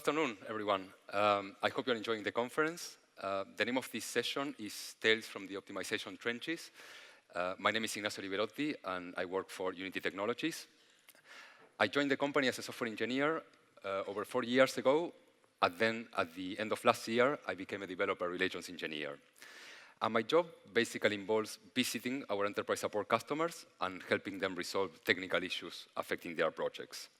afternoon, everyone. I hope you're enjoying the conference. The name of this session is Tales from the Optimization Trenches. My name is Ignacio Liverotti, and I work for Unity Technologies. I joined the company as a software engineer over 4 years ago, and then at the end of last year, I became a developer relations engineer. And my job basically involves visiting our enterprise support customers and helping them resolve technical issues affecting their projects.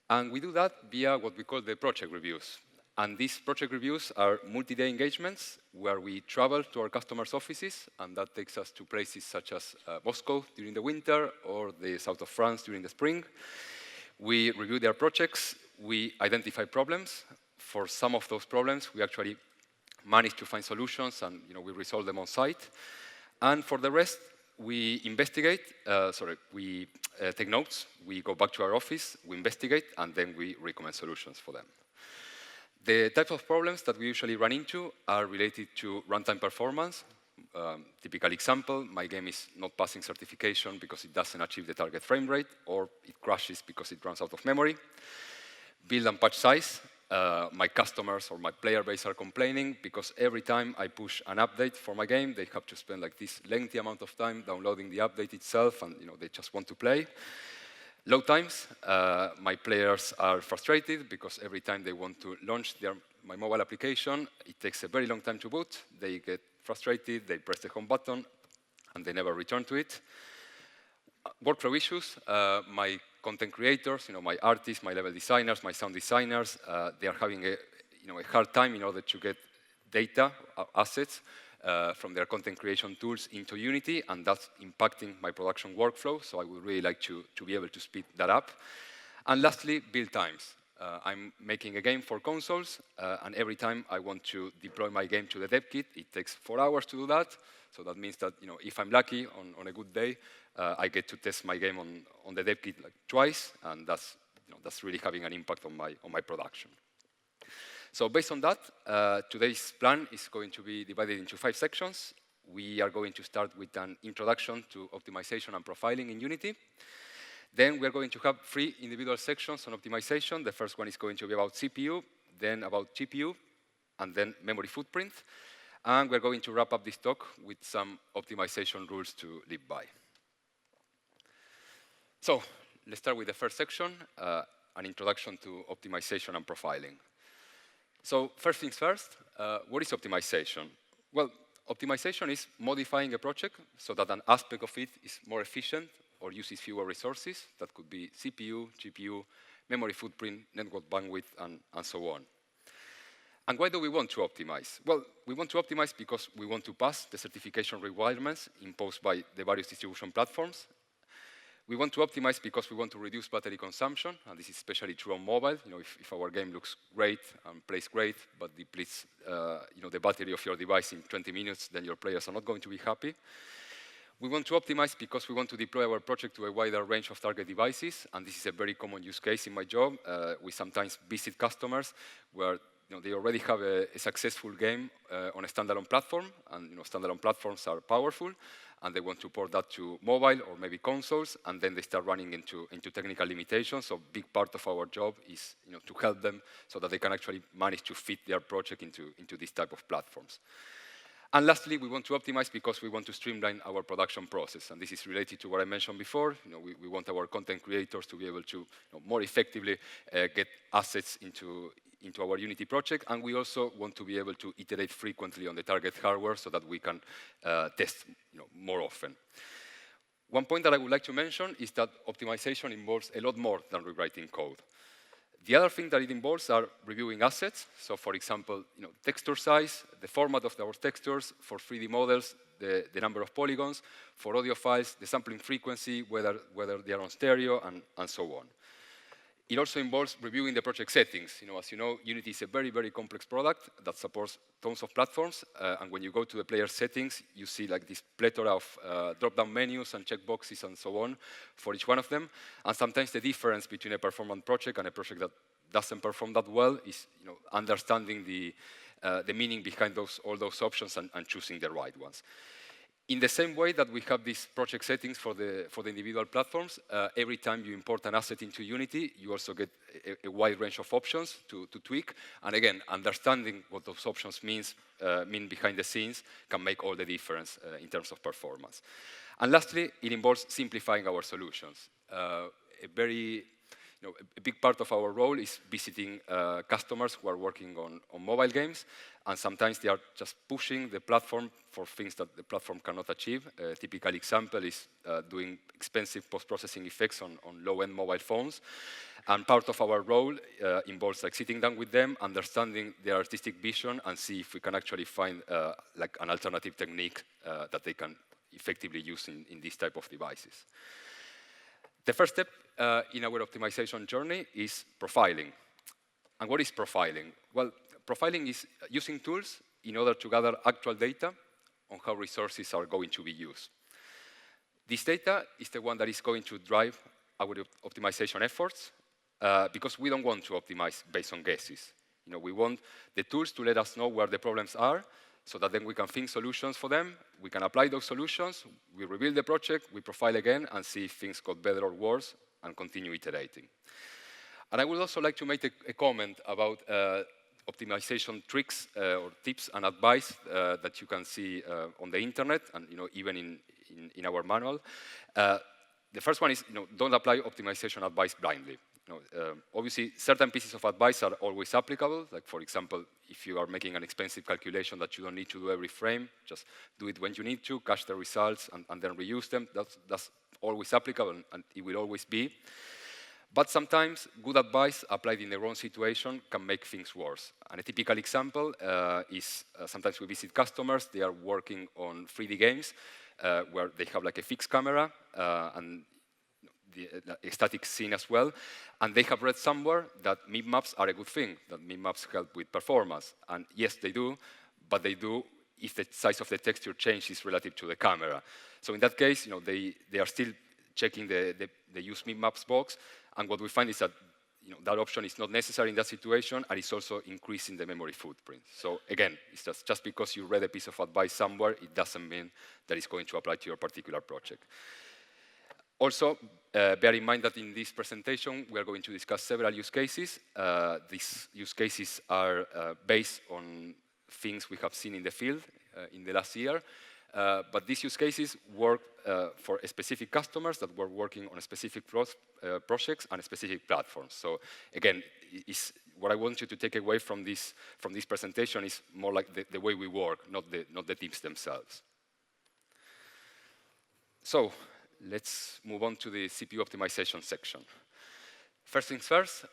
And we do that via what we call the project reviews. And these project reviews are multi-day engagements where we travel to our customers' offices, and that takes us to places such as Moscow during the winter or the south of France during the spring. We review their projects, we identify problems. For some of those problems, we actually manage to find solutions, and we resolve them on site. And for the rest, we investigate, we take notes, we go back to our office, we investigate, and then we recommend solutions for them. The types of problems that we usually run into are related to runtime performance. Typical example, my game is not passing certification because it doesn't achieve the target frame rate, or it crashes because it runs out of memory. Build and patch size. My customers or my player base are complaining because every time I push an update for my game, they have to spend like this lengthy amount of time downloading the update itself, and they just want to play. Load times. My players are frustrated because every time they want to launch my mobile application, it takes a very long time to boot. They get frustrated, they press the home button, and they never return to it. Workflow issues. My content creators, my artists, my level designers, my sound designers, they are having a hard time in order to get data, assets, from their content creation tools into Unity, and that's impacting my production workflow, so I would really like to be able to speed that up. And lastly, build times. I'm making a game for consoles, and every time I want to deploy my game to the dev kit, it takes 4 hours to do that. So that means that if I'm lucky on a good day, I get to test my game on the dev kit like twice, and that's really having an impact on my production. So based on that, today's plan is going to be divided into 5 sections. We are going to start with an introduction to optimization and profiling in Unity. Then we're going to have 3 individual sections on optimization. The first one is going to be about CPU, then about GPU, and then memory footprint. And we're going to wrap up this talk with some optimization rules to live by. So let's start with the first section, an introduction to optimization and profiling. So first things first, what is optimization? Well, optimization is modifying a project so that an aspect of it is more efficient or uses fewer resources. That could be CPU, GPU, memory footprint, network bandwidth, and so on. And why do we want to optimize? Well, we want to optimize because we want to pass the certification requirements imposed by the various distribution platforms. We want to optimize because we want to reduce battery consumption, and this is especially true on mobile. If our game looks great and plays great, but depletes the battery of your device in 20 minutes, then your players are not going to be happy. We want to optimize because we want to deploy our project to a wider range of target devices, and this is a very common use case in my job. We sometimes visit customers where they already have a successful game on a standalone platform, and standalone platforms are powerful, and they want to port that to mobile or maybe consoles, and then they start running into technical limitations. So a big part of our job is to help them so that they can actually manage to fit their project into this type of platforms. And lastly, we want to optimize because we want to streamline our production process, and this is related to what I mentioned before. We want our content creators to be able to more effectively get assets into our Unity project, and we also want to be able to iterate frequently on the target hardware so that we can test more often. One point that I would like to mention is that optimization involves a lot more than rewriting code. The other thing that it involves are reviewing assets. So for example, texture size, the format of our textures, for 3D models, the number of polygons, for audio files, the sampling frequency, whether they are on stereo, and so on. It also involves reviewing the project settings. As you know, Unity is a very, very complex product that supports tons of platforms. And when you go to the player settings, you see like this plethora of drop-down menus and checkboxes and so on for each one of them. And sometimes the difference between a performant project and a project that doesn't perform that well is understanding the meaning behind all those options and choosing the right ones. In the same way that we have these project settings for the individual platforms, every time you import an asset into Unity, you also get a wide range of options to tweak. And again, understanding what those options mean behind the scenes can make all the difference in terms of performance. And lastly, it involves simplifying our solutions. A big part of our role is visiting customers who are working on mobile games, and sometimes they are just pushing the platform for things that the platform cannot achieve. A typical example is doing expensive post-processing effects on low-end mobile phones. And part of our role involves like sitting down with them, understanding their artistic vision, and see if we can actually find like an alternative technique that they can effectively use in these type of devices. The first step in our optimization journey is profiling. And what is profiling? Well, profiling is using tools in order to gather actual data on how resources are going to be used. This data is the one that is going to drive our optimization efforts because we don't want to optimize based on guesses. We want the tools to let us know where the problems are, so that then we can think solutions for them, we can apply those solutions, we rebuild the project, we profile again, and see if things got better or worse, and continue iterating. And I would also like to make a comment about optimization tricks or tips and advice that you can see on the internet, and even in our manual. The first one is, don't apply optimization advice blindly. Obviously, certain pieces of advice are always applicable. Like, for example, if you are making an expensive calculation that you don't need to do every frame, just do it when you need to, cache the results, and then reuse them. That's always applicable, and it will always be. But sometimes good advice applied in the wrong situation can make things worse. And a typical example is sometimes we visit customers. They are working on 3D games where they have like a fixed camera and a static scene as well, and they have read somewhere that mip maps are a good thing, that mip maps help with performance. And yes, they do, but they do if the size of the texture changes relative to the camera. So in that case, they are still checking the use mip maps box, and what we find is that that option is not necessary in that situation, and it's also increasing the memory footprint. So again, it's just because you read a piece of advice somewhere, it doesn't mean that it's going to apply to your particular project. Also, bear in mind that in this presentation, we are going to discuss several use cases. These use cases are based on things we have seen in the field in the last year. But these use cases work for specific customers that were working on specific projects and specific platforms. So again, what I want you to take away from this presentation is more like the way we work, not the tips themselves. So let's move on to the CPU optimization section. First things first,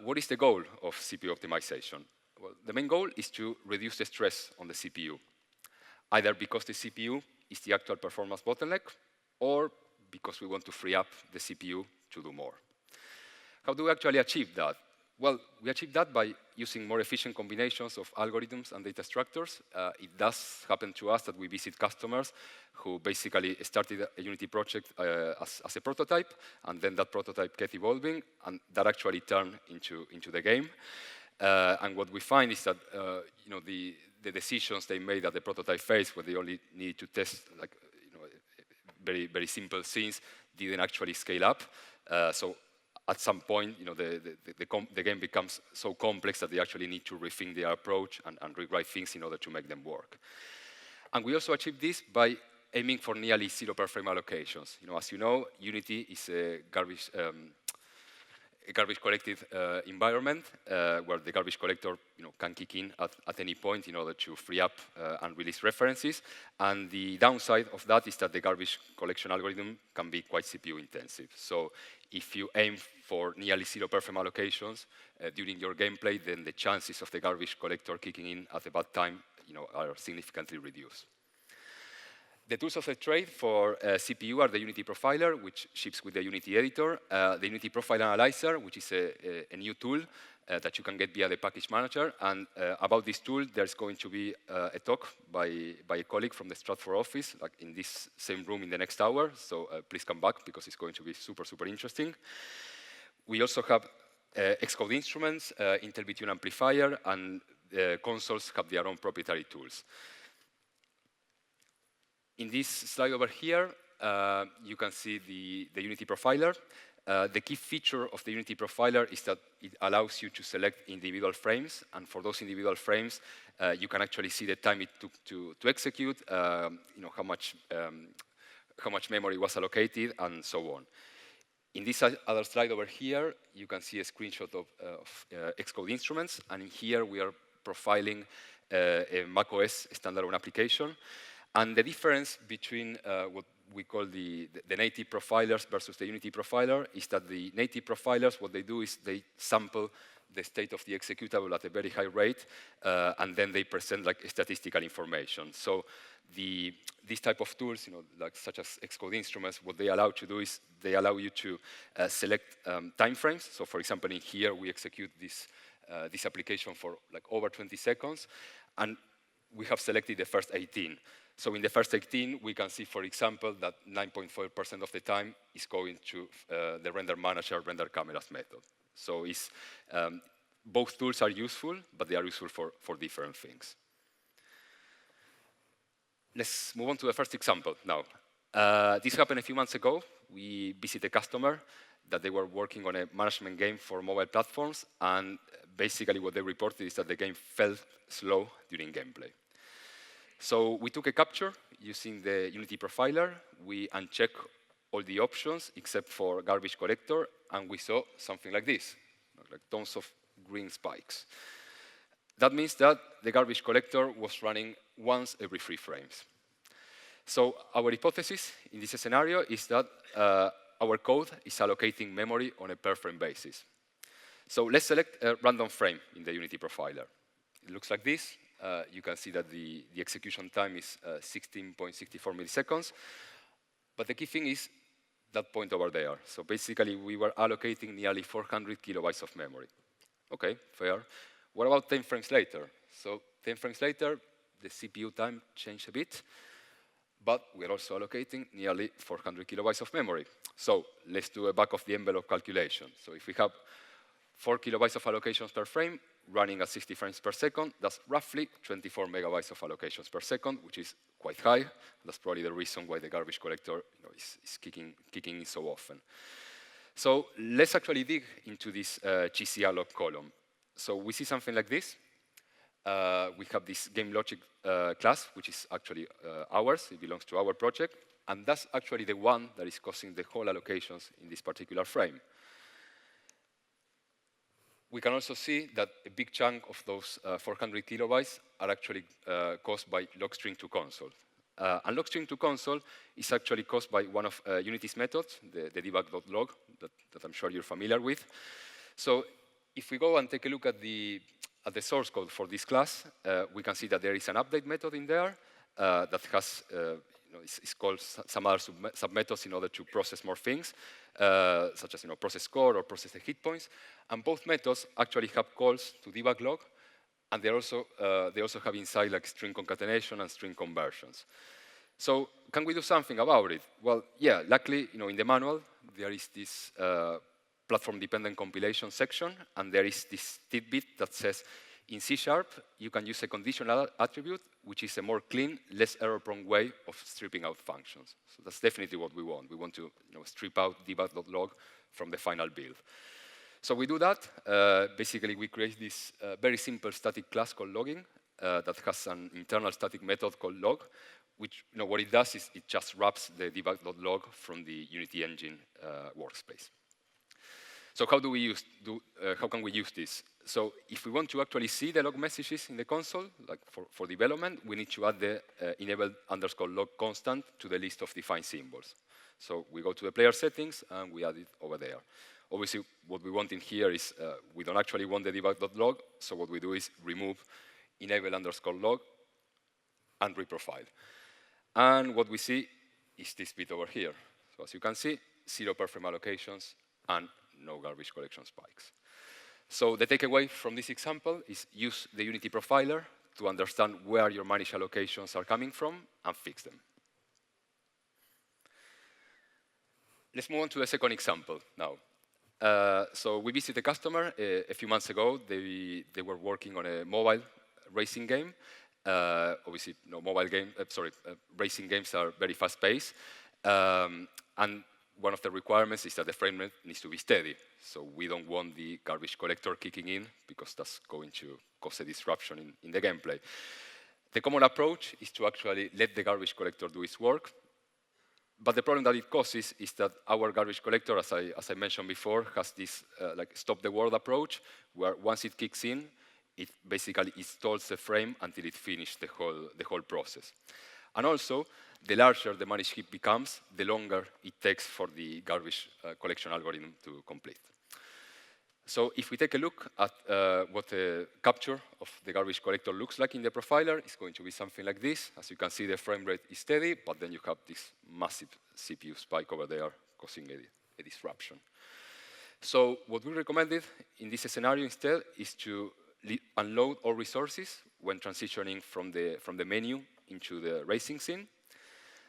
what is the goal of CPU optimization? Well, the main goal is to reduce the stress on the CPU, either because the CPU is the actual performance bottleneck, or because we want to free up the CPU to do more. How do we actually achieve that? Well, we achieve that by using more efficient combinations of algorithms and data structures. It does happen to us that we visit customers who basically started a Unity project as a prototype, and then that prototype kept evolving, and that actually turned into the game. And what we find is that the decisions they made at the prototype phase, where they only need to test very, very simple scenes, didn't actually scale up. So at some point, the game becomes so complex that they actually need to rethink their approach and rewrite things in order to make them work. And we also achieve this by aiming for nearly zero per frame allocations. As you know, Unity is a garbage collected environment where the garbage collector can kick in at any point in order to free up and release references. And the downside of that is that the garbage collection algorithm can be quite CPU intensive. So if you aim for nearly zero per frame allocations during your gameplay, then the chances of the garbage collector kicking in at a bad time are significantly reduced. The tools of the trade for CPU are the Unity Profiler, which ships with the Unity Editor, the Unity Profile Analyzer, which is a new tool that you can get via the package manager. And about this tool, there's going to be a talk by a colleague from the Stratford office, like in this same room in the next hour. So please come back, because it's going to be super, super interesting. We also have Xcode instruments, Intel BTune amplifier, and consoles have their own proprietary tools. In this slide over here, you can see the Unity profiler. The key feature of the Unity profiler is that it allows you to select individual frames, and for those individual frames, you can actually see the time it took to execute, how much memory was allocated, and so on. In this other slide over here, you can see a screenshot of Xcode instruments, and in here we are profiling a macOS standalone application. And the difference between what we call the native profilers versus the Unity profiler is that the native profilers, what they do is they sample the state of the executable at a very high rate, and then they present like statistical information. So these type of tools, like such as Xcode instruments, what they allow to do is they allow you to select timeframes. So for example, in here we execute this application for like over 20 seconds, and we have selected the first 18. So in the first 18, we can see, for example, that 9.4% of the time is going to the render manager, render cameras method. So both tools are useful, but they are useful for different things. Let's move on to the first example now. This happened a few months ago. We visited a customer that they were working on a management game for mobile platforms, and basically what they reported is that the game felt slow during gameplay. So we took a capture using the Unity profiler. We unchecked all the options except for garbage collector, and we saw something like this, like tons of green spikes. That means that the garbage collector was running once every 3 frames. So our hypothesis in this scenario is that our code is allocating memory on a per frame basis. So let's select a random frame in the Unity profiler. It looks like this. You can see that the execution time is 16.64 milliseconds. But the key thing is that point over there. So basically, we were allocating nearly 400 kilobytes of memory. OK, fair. What about 10 frames later? So 10 frames later, the CPU time changed a bit. But we're also allocating nearly 400 kilobytes of memory. So let's do a back-of-the-envelope calculation. So if we have 4 kilobytes of allocations per frame, running at 60 frames per second, that's roughly 24 megabytes of allocations per second, which is quite high. That's probably the reason why the garbage collector is kicking in so often. So let's actually dig into this GCalloc column. So we see something like this. We have this game logic class, which is actually ours. It belongs to our project. And that's actually the one that is causing the whole allocations in this particular frame. We can also see that a big chunk of those 400 kilobytes are actually caused by log string to console. And log string to console is actually caused by one of Unity's methods, the debug.log, that I'm sure you're familiar with. So if we go and take a look at the source code for this class, we can see that there is an update method in there that has it's called some other sub-methods in order to process more things, such as process score or process the hit points. And both methods actually have calls to debug log, and they also have inside like string concatenation and string conversions. So can we do something about it? Well, yeah, luckily, in the manual, there is this platform-dependent compilation section, and there is this tidbit that says, in C#, you can use a conditional attribute, which is a more clean, less error-prone way of stripping out functions. So that's definitely what we want. We want to strip out debug.log from the final build. So we do that. Basically, we create this very simple static class called logging that has an internal static method called log, which what it does is it just wraps the debug.log from the Unity engine workspace. So how can we use this? So if we want to actually see the log messages in the console, like for development, we need to add the enable_log constant to the list of defined symbols. So we go to the player settings, and we add it over there. Obviously, what we want in here is we don't actually want the debug.log, so what we do is remove enable_log and reprofile. And what we see is this bit over here. So as you can see, 0 per frame allocations and no garbage collection spikes. So the takeaway from this example is use the Unity profiler to understand where your managed allocations are coming from and fix them. Let's move on to the second example now. So we visited a customer a few months ago. They were working on a mobile racing game. Obviously, racing games are very fast-paced. And one of the requirements is that the frame rate needs to be steady. So we don't want the garbage collector kicking in because that's going to cause a disruption in the gameplay. The common approach is to actually let the garbage collector do its work. But the problem that it causes is that our garbage collector, as I mentioned before, has this like stop the world approach, where once it kicks in, it basically installs the frame until it finishes the whole process. And also, the larger the managed heap becomes, the longer it takes for the garbage collection algorithm to complete. So if we take a look at what the capture of the garbage collector looks like in the profiler, it's going to be something like this. As you can see, the frame rate is steady, but then you have this massive CPU spike over there causing a disruption. So what we recommended in this scenario instead is to unload all resources when transitioning from the menu into the racing scene.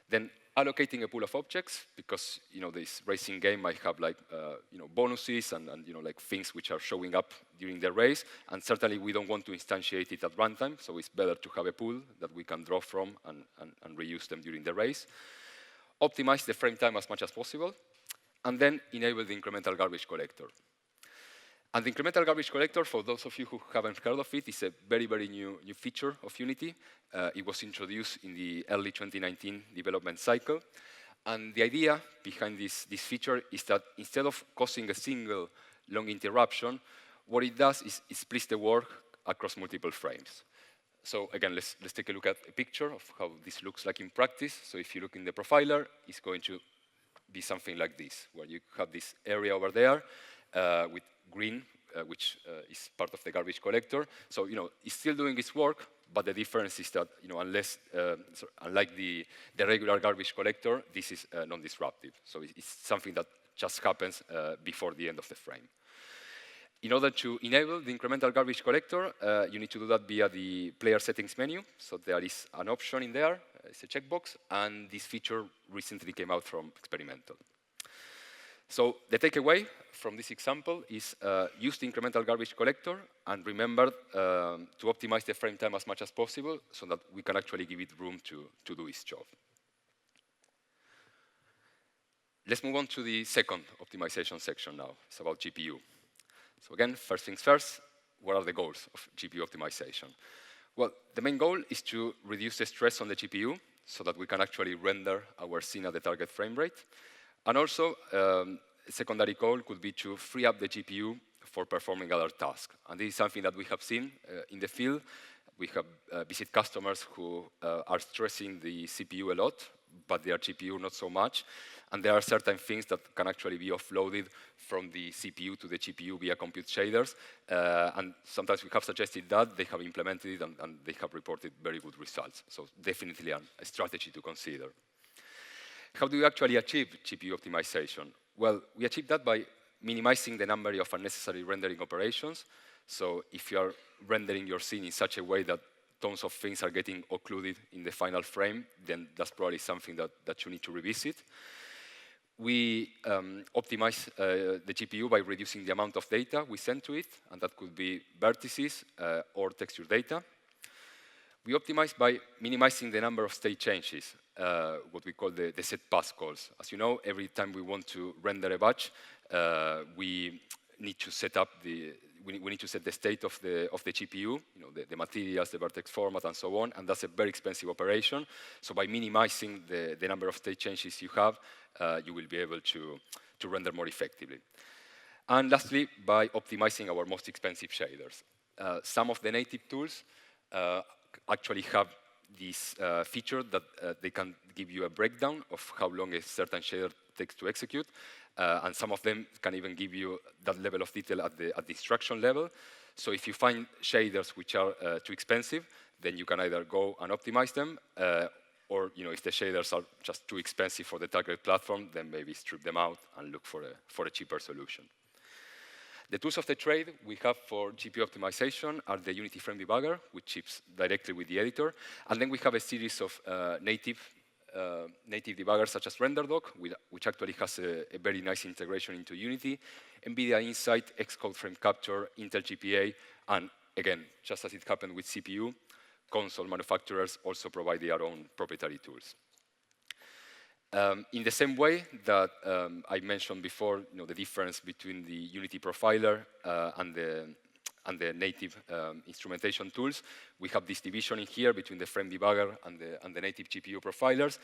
Then allocating a pool of objects, because this racing game might have like bonuses and like things which are showing up during the race, and certainly we don't want to instantiate it at runtime, so it's better to have a pool that we can draw from and reuse them during the race. Optimize the frame time as much as possible, and then enable the incremental garbage collector. And the incremental garbage collector, for those of you who haven't heard of it, is a very, very new feature of Unity. It was introduced in the early 2019 development cycle. And the idea behind this feature is that instead of causing a single long interruption, what it does is it splits the work across multiple frames. So again, let's take a look at a picture of how this looks like in practice. So if you look in the profiler, it's going to be something like this, where you have this area over there with green, which is part of the garbage collector. So, it's still doing its work, but the difference is that, unlike the regular garbage collector, this is non-disruptive. So it's something that just happens before the end of the frame. In order to enable the incremental garbage collector, you need to do that via the player settings menu. So there is an option in there, it's a checkbox, and this feature recently came out from Incremental. So the takeaway from this example is use the incremental garbage collector and remember to optimize the frame time as much as possible so that we can actually give it room to do its job. Let's move on to the second optimization section now. It's about GPU. So again, first things first, what are the goals of GPU optimization? Well, the main goal is to reduce the stress on the GPU so that we can actually render our scene at the target frame rate. And also, a secondary goal could be to free up the GPU for performing other tasks. And this is something that we have seen in the field. We have visited customers who are stressing the CPU a lot, but their GPU not so much. And there are certain things that can actually be offloaded from the CPU to the GPU via compute shaders. And sometimes we have suggested that, they have implemented it, and they have reported very good results. So definitely a strategy to consider. How do you actually achieve GPU optimization? Well, we achieve that by minimizing the number of unnecessary rendering operations. So if you are rendering your scene in such a way that tons of things are getting occluded in the final frame, then that's probably something that you need to revisit. We optimize the GPU by reducing the amount of data we send to it, and that could be vertices or texture data. We optimize by minimizing the number of state changes, what we call the set pass calls. As you know, every time we want to render a batch, we need to set up we need to set the state of the GPU, the materials, the vertex format, and so on, and that's a very expensive operation. So by minimizing the number of state changes you have, you will be able to render more effectively. And lastly, by optimizing our most expensive shaders. Some of the native tools actually have this feature that they can give you a breakdown of how long a certain shader takes to execute. And some of them can even give you that level of detail at the instruction level. So if you find shaders which are too expensive, then you can either go and optimize them, or if the shaders are just too expensive for the target platform, then maybe strip them out and look for a cheaper solution. The tools of the trade we have for GPU optimization are the Unity Frame Debugger, which ships directly with the editor. And then we have a series of native debuggers such as RenderDoc, which actually has a very nice integration into Unity, NVIDIA Insight, Xcode Frame Capture, Intel GPA, and again, just as it happened with CPU, console manufacturers also provide their own proprietary tools. In the same way that I mentioned before, the difference between the Unity profiler and the native instrumentation tools, we have this division in here between the frame debugger and the native GPU profilers.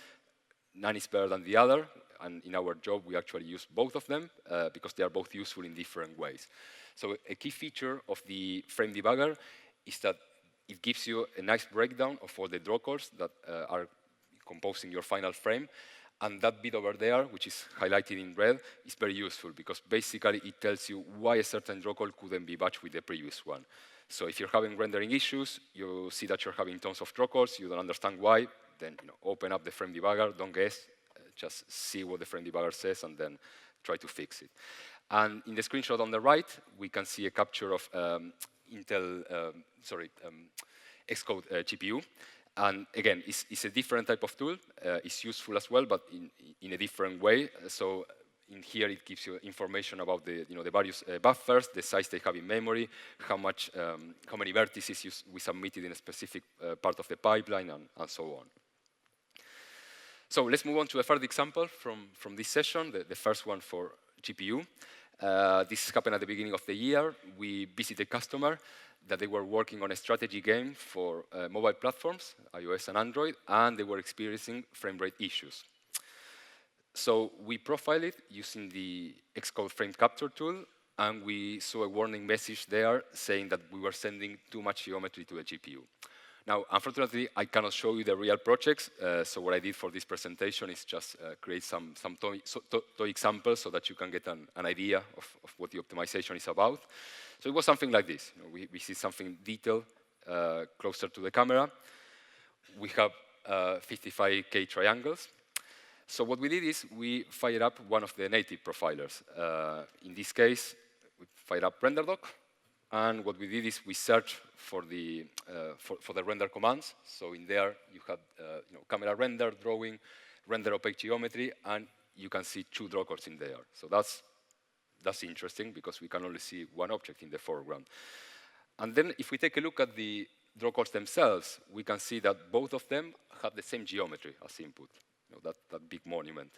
None is better than the other, and in our job, we actually use both of them because they are both useful in different ways. So a key feature of the frame debugger is that it gives you a nice breakdown of all the draw calls that are composing your final frame. And that bit over there, which is highlighted in red, is very useful because basically it tells you why a certain draw call couldn't be batched with the previous one. So if you're having rendering issues, you see that you're having tons of draw calls, you don't understand why, then open up the frame debugger, don't guess, just see what the frame debugger says and then try to fix it. And in the screenshot on the right, we can see a capture of Xcode GPU. And again, it's a different type of tool. It's useful as well, but in a different way. So in here, it gives you information about the various buffers, the size they have in memory, how many vertices we submitted in a specific part of the pipeline, and so on. So let's move on to a third example from this session, the first one for GPU. This happened at the beginning of the year. We visited a customer that they were working on a strategy game for mobile platforms, iOS and Android, and they were experiencing frame rate issues. So we profiled it using the Xcode frame capture tool, and we saw a warning message there saying that we were sending too much geometry to the GPU. Now, unfortunately, I cannot show you the real projects, so what I did for this presentation is just create some toy examples so that you can get an idea of what the optimization is about. So it was something like this. We see something detailed closer to the camera. We have 55K triangles. So what we did is we fired up one of the native profilers. In this case, we fired up RenderDoc. And what we did is we searched for the render commands. So in there, you have camera render, drawing, render opaque geometry, and you can see 2 draw calls in there. So that's interesting because we can only see one object in the foreground. And then if we take a look at the draw calls themselves, we can see that both of them have the same geometry as input, that big monument.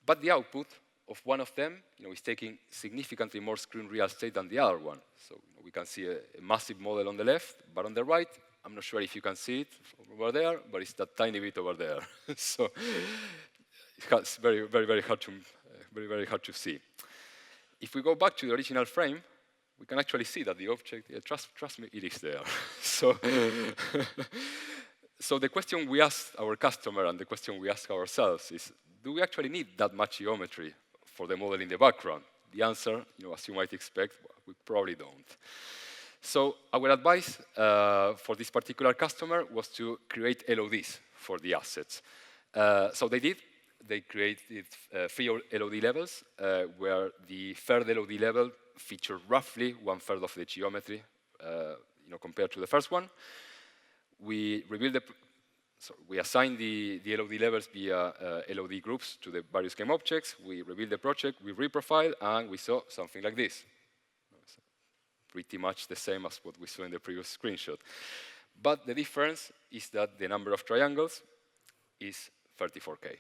But the output of one of them is taking significantly more screen real estate than the other one. So we can see a massive model on the left, but on the right, I'm not sure if you can see it over there, but it's that tiny bit over there. So it's very, very, very hard to see. If we go back to the original frame, we can actually see that the object, trust me, it is there. So, so the question we asked our customer and the question we ask ourselves is, do we actually need that much geometry for the model in the background? The answer, as you might expect, we probably don't. So our advice for this particular customer was to create LODs for the assets. So they did. They created 3 LOD levels, where the third LOD level featured roughly 1/3 of the geometry, compared to the first one. We assigned the LOD levels via LOD groups to the various game objects. We revealed the project, we reprofiled, and we saw something like this. Pretty much the same as what we saw in the previous screenshot. But the difference is that the number of triangles is 34K.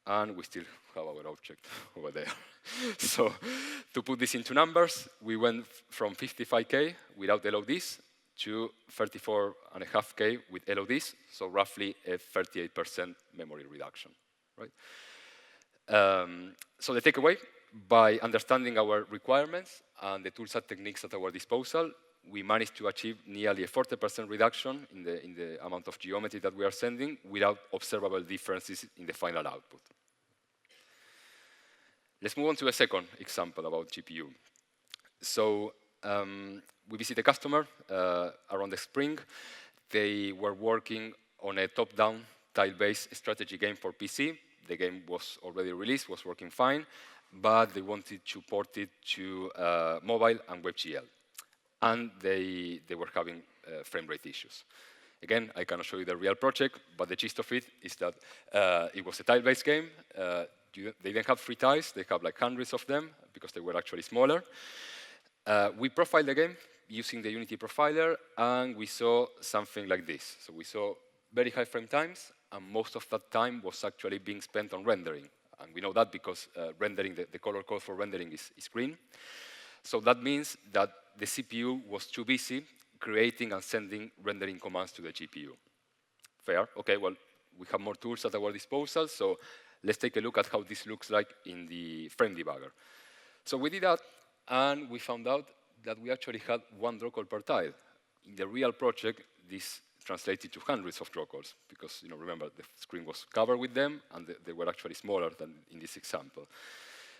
And we still have our object over there. So to put this into numbers, we went from 55K without LODs to 34.5K with LODs, so roughly a 38% memory reduction, right? So the takeaway, by understanding our requirements and the tools and techniques at our disposal, we managed to achieve nearly a 40% reduction in the amount of geometry that we are sending without observable differences in the final output. Let's move on to a second example about GPU. So we visited a customer around the spring. They were working on a top-down tile-based strategy game for PC. The game was already released, was working fine, but they wanted to port it to mobile and WebGL. And they were having frame rate issues. Again, I cannot show you the real project, but the gist of it is that it was a tile-based game. They didn't have 3 tiles, they have like hundreds of them because they were actually smaller. We profiled the game using the Unity profiler, and we saw something like this. So we saw very high frame times, and most of that time was actually being spent on rendering. And we know that because rendering, the color code for rendering is green. So that means that the CPU was too busy creating and sending rendering commands to the GPU. Fair, okay, well, we have more tools at our disposal, so let's take a look at how this looks like in the frame debugger. So we did that, and we found out that we actually had one draw call per tile. In the real project, this translated to hundreds of draw calls, because remember, the screen was covered with them, and they were actually smaller than in this example.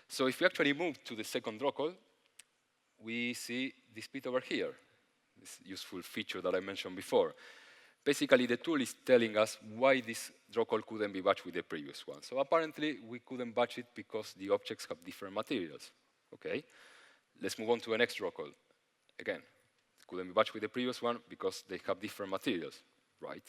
So if we actually move to the second draw call, we see this bit over here, this useful feature that I mentioned before. Basically, the tool is telling us why this draw call couldn't be batched with the previous one. So apparently, we couldn't batch it because the objects have different materials. Okay, let's move on to the next draw call. Again, couldn't be batched with the previous one because they have different materials, right?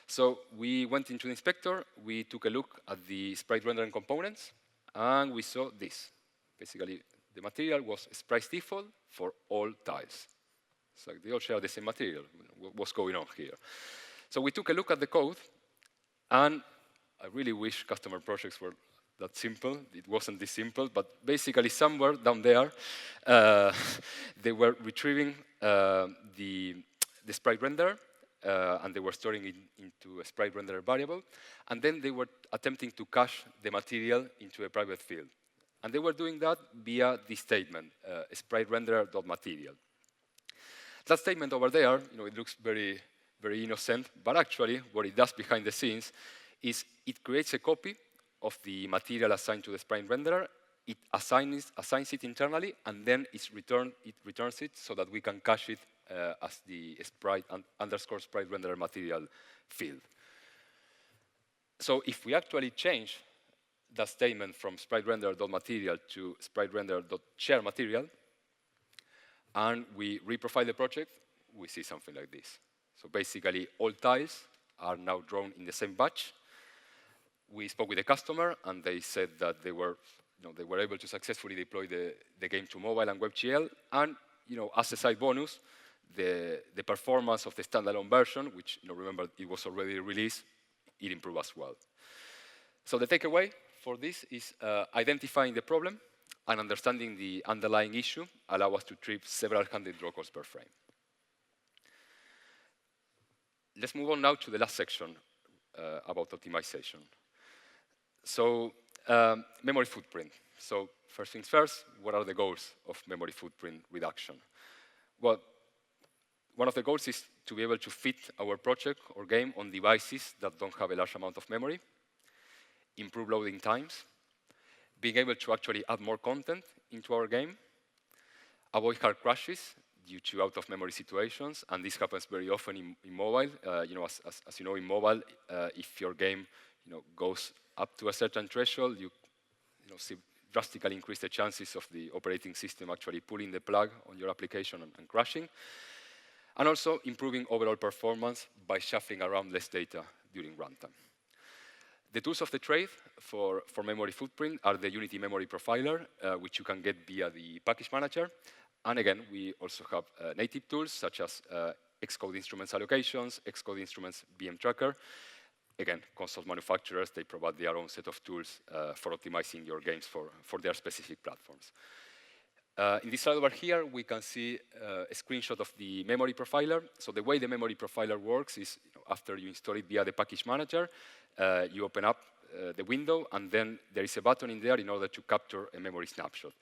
So we went into the inspector, we took a look at the sprite rendering components, and we saw this. Basically, the material was sprite default for all tiles. So they all share the same material. What's going on here? So we took a look at the code, and I really wish customer projects were that simple. It wasn't this simple, but basically somewhere down there, they were retrieving the sprite render, and they were storing it into a sprite render variable, and then they were attempting to cache the material into a private field. And they were doing that via this statement, sprite render.material. That statement over there, it looks very, very innocent, but actually what it does behind the scenes is it creates a copy of the material assigned to the sprite renderer, it assigns it internally, and then it returns it so that we can cache it as the sprite underscore sprite renderer material field. So if we actually change that statement from sprite render.material to sprite render.share material, and we reprofile the project, we see something like this. So basically, all tiles are now drawn in the same batch. We spoke with the customer, and they said that they were able to successfully deploy the game to mobile and WebGL, and as a side bonus, the performance of the standalone version, which remember it was already released, it improved as well. So the takeaway for this is identifying the problem and understanding the underlying issue allow us to trip several hundred draw calls per frame. Let's move on now to the last section about optimization. So memory footprint. So first things first, what are the goals of memory footprint reduction? Well, one of the goals is to be able to fit our project or game on devices that don't have a large amount of memory, improve loading times, being able to actually add more content into our game, avoid hard crashes due to out-of-memory situations, and this happens very often in mobile. As you know, in mobile, if your game goes up to a certain threshold, you drastically increase the chances of the operating system actually pulling the plug on your application and crashing. And also improving overall performance by shuffling around less data during runtime. The tools of the trade for memory footprint are the Unity Memory Profiler, which you can get via the package manager. And again, we also have native tools such as Xcode Instruments Allocations, Xcode Instruments VM Tracker. Again, console manufacturers, they provide their own set of tools for optimizing your games for their specific platforms. In this slide over here, we can see a screenshot of the memory profiler. So the way the memory profiler works is after you install it via the package manager, you open up the window, and then there is a button in there in order to capture a memory snapshot.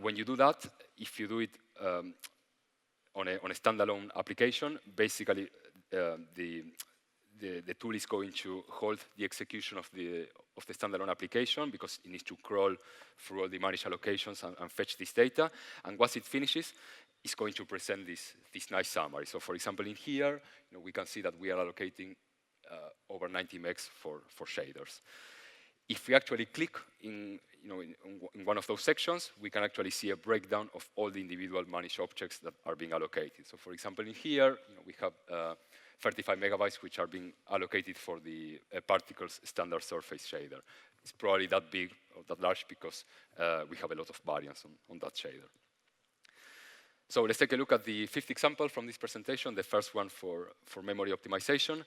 When you do that, if you do it on a standalone application, basically the tool is going to hold the execution of the standalone application because it needs to crawl through all the managed allocations and fetch this data. And once it finishes, it's going to present this nice summary. So for example, in here, we can see that we are allocating over 90 megs for shaders. If we actually click in one of those sections, we can actually see a breakdown of all the individual managed objects that are being allocated. So for example, in here, we have 35 megabytes which are being allocated for the particles standard surface shader. It's probably that big or that large because we have a lot of variance on that shader. So let's take a look at the fifth example from this presentation, the first one for memory optimization.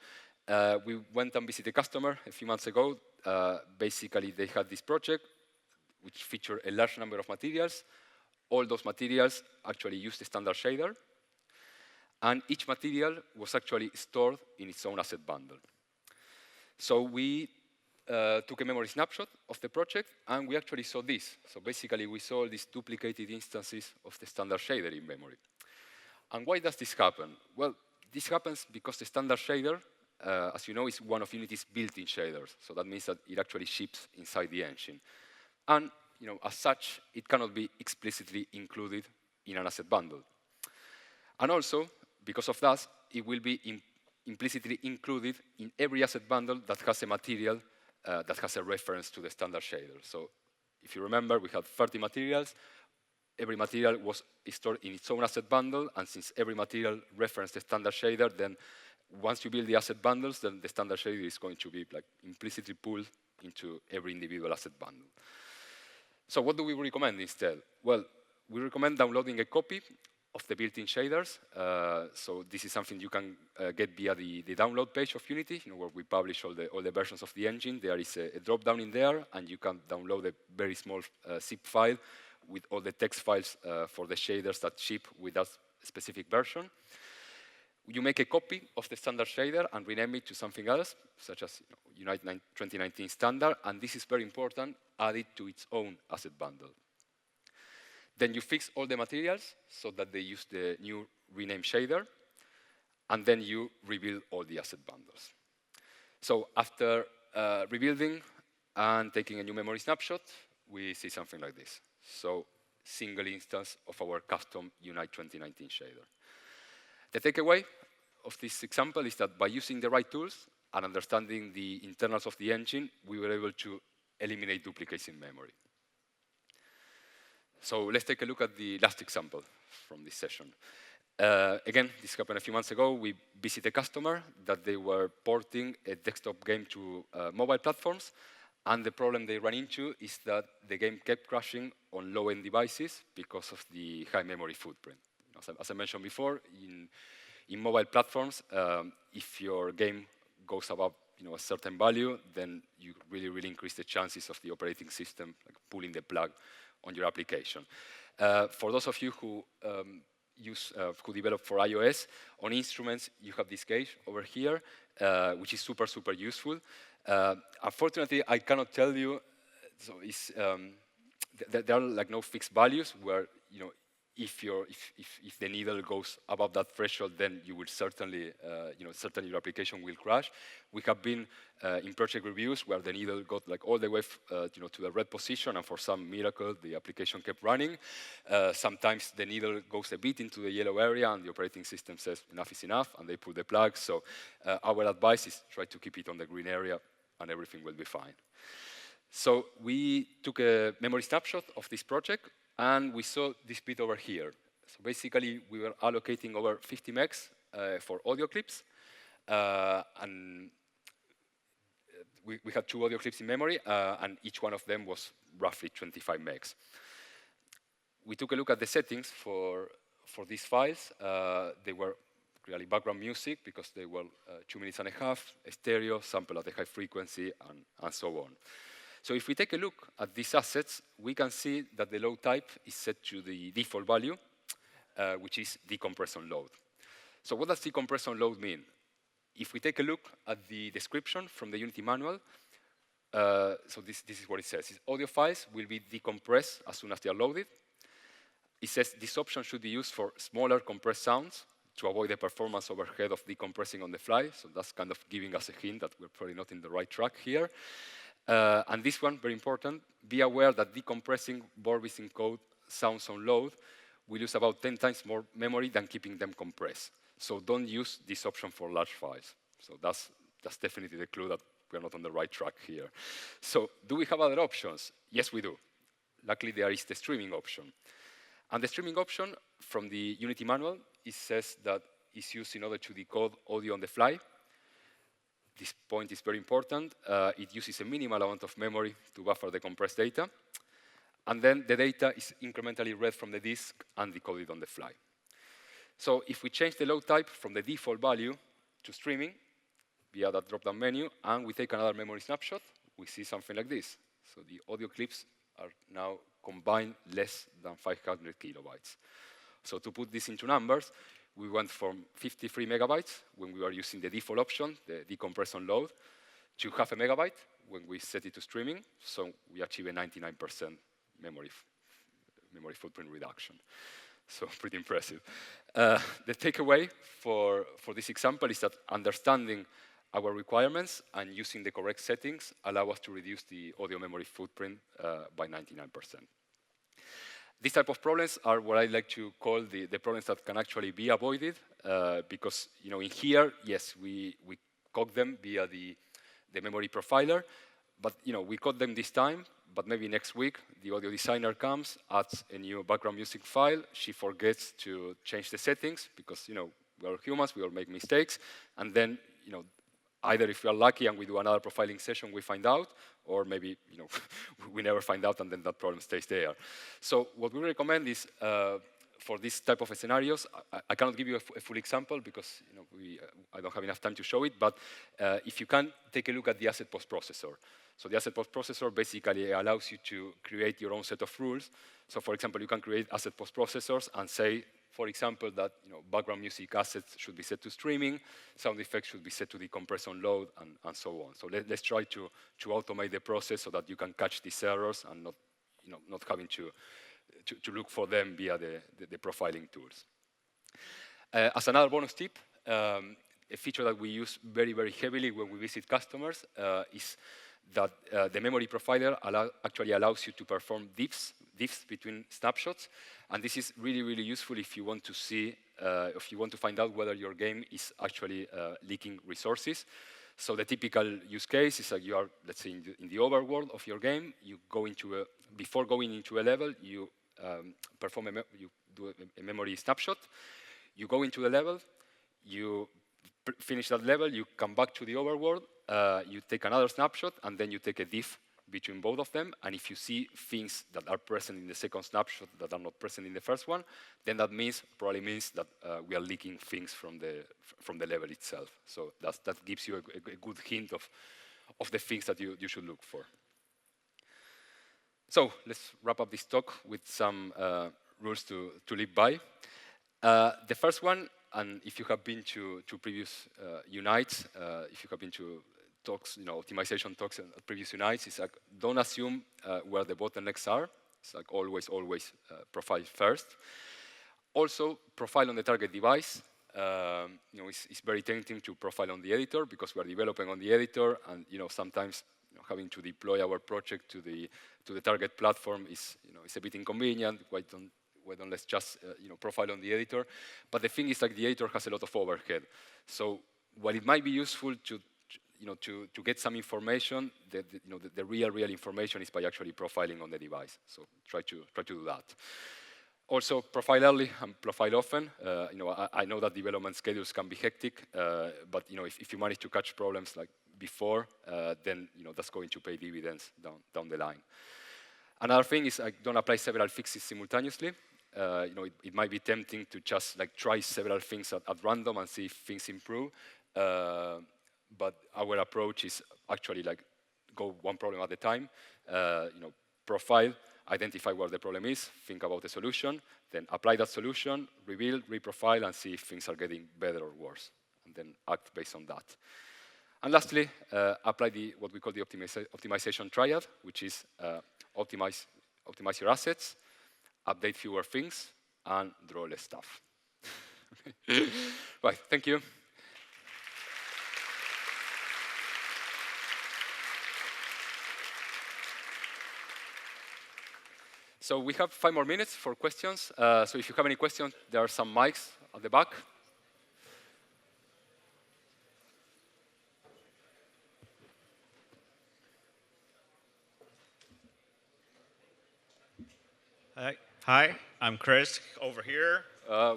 We went and visited a customer a few months ago. Basically, they had this project which featured a large number of materials. All those materials actually used the standard shader. And each material was actually stored in its own asset bundle. So we took a memory snapshot of the project, and we actually saw this. So basically, we saw these duplicated instances of the standard shader in memory. And why does this happen? Well, this happens because the standard shader, as you know, is one of Unity's built-in shaders. So that means that it actually ships inside the engine. And as such, it cannot be explicitly included in an asset bundle. And also, because of that, it will be implicitly included in every asset bundle that has a material that has a reference to the standard shader. So if you remember, we had 30 materials. Every material was stored in its own asset bundle, and since every material referenced the standard shader, then once you build the asset bundles, then the standard shader is going to be implicitly pulled into every individual asset bundle. So what do we recommend instead? Well, we recommend downloading a copy of the built-in shaders. So this is something you can get via the download page of Unity, where we publish all the versions of the engine. There is a drop-down in there, and you can download a very small zip file with all the text files for the shaders that ship with that specific version. You make a copy of the standard shader and rename it to something else, such as Unite 2019 standard, and this is very important, add it to its own asset bundle. Then you fix all the materials so that they use the new renamed shader, and then you rebuild all the asset bundles. So after rebuilding and taking a new memory snapshot, we see something like this. So single instance of our custom Unite 2019 shader. The takeaway of this example is that by using the right tools and understanding the internals of the engine, we were able to eliminate duplicates in memory. So let's take a look at the last example from this session. Again, this happened a few months ago. We visited a customer that they were porting a desktop game to mobile platforms, and the problem they ran into is that the game kept crashing on low-end devices because of the high memory footprint. As I mentioned before, in mobile platforms, if your game goes above a certain value, then you really increase the chances of the operating system pulling the plug on your application. For those of you who who develop for iOS, on instruments you have this gauge over here, which is super useful. Unfortunately, I cannot tell you. So there are no fixed values where if the needle goes above that threshold, then you will certainly certainly your application will crash. We have been in project reviews where the needle got all the way to the red position, and for some miracle the application kept running. Sometimes the needle goes a bit into the yellow area, and the operating system says enough is enough, and they pull the plug. So our advice is try to keep it on the green area, and everything will be fine. So we took a memory snapshot of this project, and we saw this bit over here. So basically, we were allocating over 50 megs for audio clips. And we had 2 audio clips in memory, and each one of them was roughly 25 megs. We took a look at the settings for these files. They were really background music because they were 2.5 minutes, a stereo, sample at a high frequency, and so on. So if we take a look at these assets, we can see that the load type is set to the default value, which is decompression load. So what does decompression load mean? If we take a look at the description from the Unity manual, so this is what it says. Audio files will be decompressed as soon as they are loaded. It says this option should be used for smaller compressed sounds to avoid the performance overhead of decompressing on the fly. So that's kind of giving us a hint that we're probably not in the right track here. And this one, very important, be aware that decompressing Vorbis code sounds on load will use about 10 times more memory than keeping them compressed. So don't use this option for large files. So that's definitely the clue that we're not on the right track here. So do we have other options? Yes, we do. Luckily, there is the streaming option. And the streaming option from the Unity manual, it says that it's used in order to decode audio on the fly. This point is very important. It uses a minimal amount of memory to buffer the compressed data. And then the data is incrementally read from the disk and decoded on the fly. So if we change the load type from the default value to streaming via that drop-down menu, and we take another memory snapshot, we see something like this. So the audio clips are now combined less than 500 kilobytes. So to put this into numbers, we went from 53 megabytes when we were using the default option, the decompression load, to half a megabyte when we set it to streaming. So we achieve a 99% memory footprint reduction. So pretty impressive. The takeaway for this example is that understanding our requirements and using the correct settings allow us to reduce the audio memory footprint by 99%. These type of problems are what I like to call the problems that can actually be avoided because in here, yes, we code them via the memory profiler, but we code them this time, but maybe next week the audio designer comes, adds a new background music file, she forgets to change the settings because we are humans, we all make mistakes, and then either if we are lucky and we do another profiling session, we find out, or maybe we never find out and then that problem stays there. So what we recommend is for this type of scenarios, I cannot give you a full example because I don't have enough time to show it, but if you can, take a look at the asset post-processor. So the asset post-processor basically allows you to create your own set of rules. So for example, you can create asset post-processors and say, for example, that background music assets should be set to streaming, sound effects should be set to the compression load, and so on. So let's try to automate the process so that you can catch these errors and not having to look for them via the profiling tools. As another bonus tip, a feature that we use very, very heavily when we visit customers is that the memory profiler actually allows you to perform diffs between snapshots. And this is really, really useful if you want to see, if you want to find out whether your game is actually leaking resources. So the typical use case is that you are, let's say, in the overworld of your game. You go into before going into a level, you you do a memory snapshot. You go into the level, you finish that level, you come back to the overworld, you take another snapshot, and then you take a diff between both of them. And if you see things that are present in the second snapshot that are not present in the first one, then that probably means that we are leaking things from the level itself. So that gives you a good hint of the things that you should look for. So let's wrap up this talk with some rules to live by. The first one, and if you have been to previous Unites, if you have been to talks, optimization talks at previous Unites, is like don't assume where the bottlenecks are. It's like always profile first. Also, profile on the target device. It's very tempting to profile on the editor because we are developing on the editor, and sometimes having to deploy our project to the target platform is it's a bit inconvenient. Why don't let's just profile on the editor? But the thing is, like, the editor has a lot of overhead. So while it might be useful to get some information, the real information is by actually profiling on the device. So try to do that. Also, profile early and profile often. I know that development schedules can be hectic, but if you manage to catch problems like before, then that's going to pay dividends down the line. Another thing is don't apply several fixes simultaneously. It might be tempting to just try several things at random and see if things improve. But our approach is actually go one problem at a time. Profile, identify where the problem is, think about the solution, then apply that solution, rebuild, reprofile, and see if things are getting better or worse, and then act based on that. And lastly, apply what we call the optimization triad, which is optimize your assets, update fewer things, and draw less stuff. Right, thank you. So we have 5 more minutes for questions. So if you have any questions, there are some mics at the back. Hi, I'm Chris over here.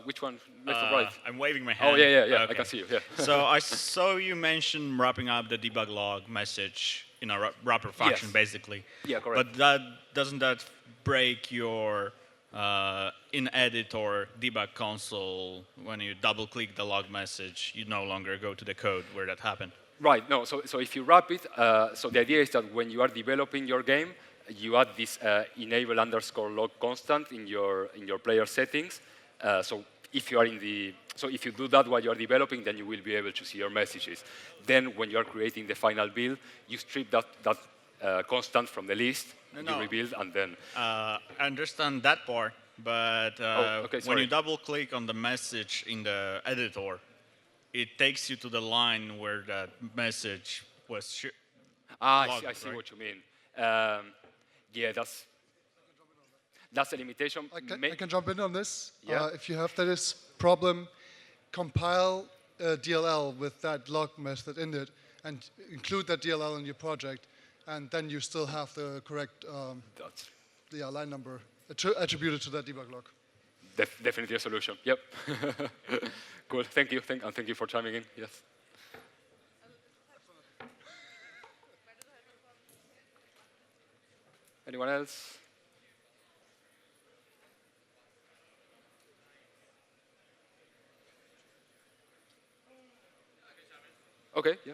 Which one? Left or right? I'm waving my hand. Oh, yeah, Okay. I can see you. Yeah. So I saw you mention wrapping up the debug log message in a wrapper function, Yes. basically. Yeah, correct. But doesn't that break your in editor debug console, when you double click the log message, you no longer go to the code where that happened. Right, no, so if you wrap it, so the idea is that when you are developing your game, you add this enable underscore log constant in your player settings. So if you are so if you do that while you are developing, then you will be able to see your messages. Then when you are creating the final build, you strip that constant from the list, you rebuild, and then... I understand that part, but okay, when you sorry. double click on the message in the editor, it takes you to the line where that message was logged, I see right? what you mean. Yeah, that's a limitation. I can jump in on this. Yeah. If you have this problem, compile a DLL with that log method in it and include that DLL in your project, and then you still have the correct line number attributed to that debug log. Definitely a solution. Yep. Cool. Thank you. And thank you for chiming in. Yes. Anyone else? Okay. Yeah.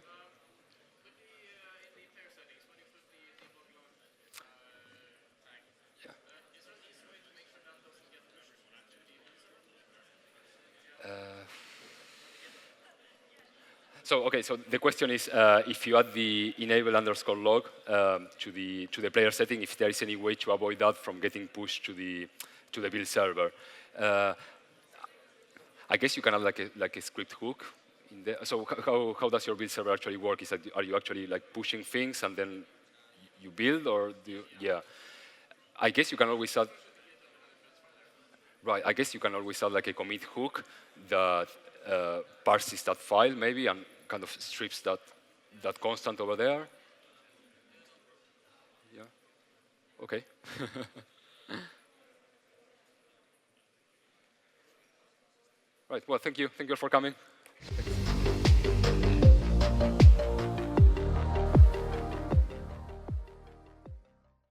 So the question is if you add the enable underscore log to the player setting, if there is any way to avoid that from getting pushed to the build server. I guess you can add like a script hook in there. So how does your build server actually work? Are you actually like pushing things and then you build, or do you, yeah? I guess you can always add. Right. I guess you can always add like a commit hook that parses that file maybe and kind of strips that constant over there. Yeah. Okay. Right. Well, thank you. Thank you for coming. Thank you.